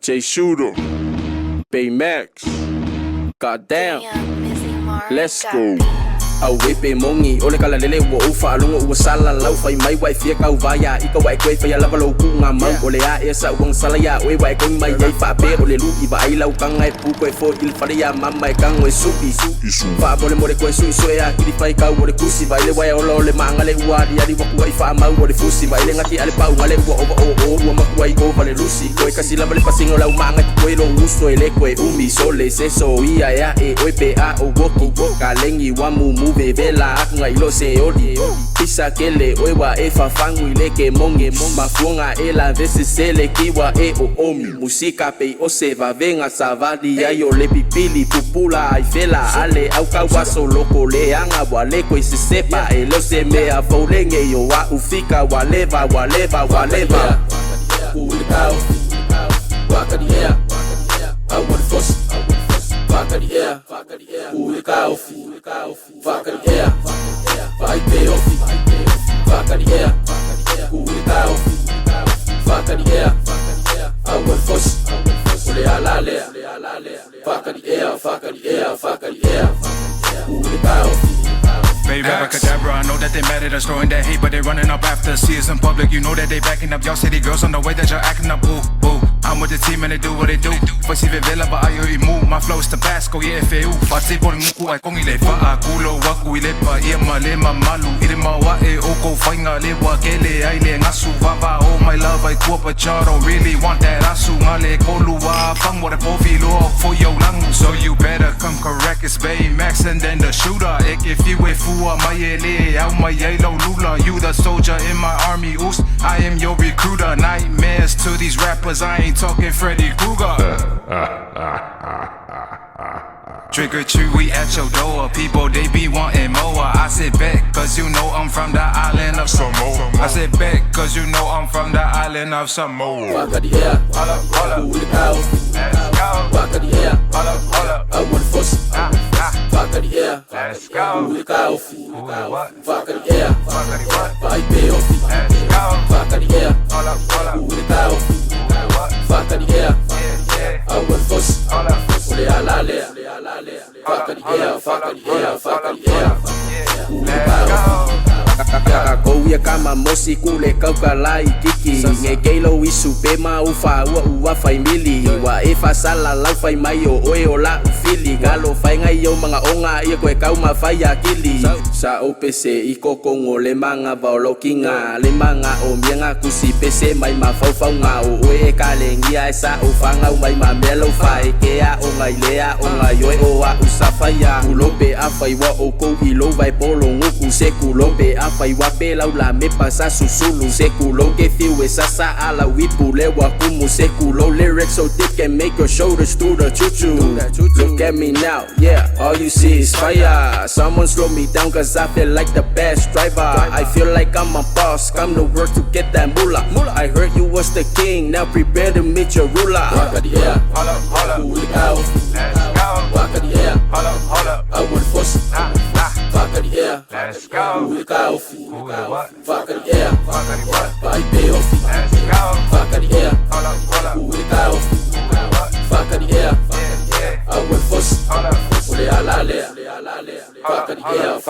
J Shooter, Baymax, goddamn, let's go. Au wepe mongi ole kala lele wo ufa lungo wo sala lau fai mai wai fia kau vaya ika wai kwe fai lava lo ku nga mau ole a esa wang sala ya we wai kong mai yai fa pe ole lu i vai lau kang ngai pu kwe fo il faria mamai kang we supi fa mole mole kwe su soya kiri fai kau ole kusi vai le wai ole mangale wa dia di waku wai fa mau ole fusi vai le ngati ale pau ngale wo o wo ma kwai go vale lusi kwe kasi lava le pasingo lau mangai kwe lo uso ele kwe umi sole se so ia ya e ope a o woki kalengi wa mu vela ngai lo se odi isa kele oewa e fafangu ile ke monge mafunga ela vese sele kiwa e o omi musika pe o se va venga savadi ya yo le pipili pupula ai fela ale au kawa solo kole anga wale ko se sepa e lo se me a folenge yo wa ufika waleva ulikao waka di air I want force waka di air ulikao Vaca de air, vai ter ofi. Vaca de air, ulikao. Vaca de air, awal fos. Ule alale, vaca de air, ulikao. Baby Abracadabra, I know that they mad at us, throwing that hate, but they running up after. See us in public, you know that they backing up. Y'all city girls on the way that you're acting up. Ooh, ooh. I'm with the team and they do what they do. Faz se vela ba ayo imu. My flow's Tabasco, yeah, FAU. Faz por muku ay kong ile pa akulo waku ile pa ia male mamalu. Ile mawa e oko fainga le wa kele ai le ngasu vava. Oh my love, I cool, but y'all don't really want that asu. Ngale kolua fang what a profilo for your langu. So you better come correct, it's Baymax and then the shooter. If you wait for my ele, out my yellow lula. You the soldier in my army, oos. I am your recruiter. Nightmares to these rappers, I ain't talking Freddy Krueger. Trick or treat, we at your door. People, they be wanting more. I sit back, cause you know I'm from the island of Samoa. I sit back, cause you know I'm from the island of Samoa. Vaca de air, ulikao. Vaca de air, I want force. Vaca de air, ulikao. Vaca de air, vai ter ofi. Vaca de air, ulikao. Vaca de air, awal fos. Ule alale, vaca de air, ulikao. Kakakouia kama mosi kule kaukalai kiki Nge keilo isu pema ufa ua fai mili Wa efa sala lau fai mai o oe o la ufili Galo fai ngai o mga onga ia koe kau ma fai akili Sa o pese i kokongo le manga vaolo kinga Le manga o mianga kusi pese mai ma fau fau nga O oe e kalengia e sa o fanga mai ma melo fai Kea o ngai lea o ngai oe o a usafaya Kulope a fai wa o kou ilo vai polo nguku se kulope a fai wape lau la me pasa susulu Sekulo que fiu esa sa ala wipu le wakumu Sekulo lyrics so thick and make your shoulders do the choo-choo Look at me now, yeah, all you see is fire Someone slow me down cause I feel like the best driver I feel like I'm a boss, come to work to get that moolah I heard you was the king, now prepare to meet your ruler Vaca de air, ulikao. Vaca de air, I want force. Vaca de air, ulikao. Vaca de air, vai ter ofi. Vaca de air, ulikao. Vaca de air, awal fos. Ule alale, vaca de air,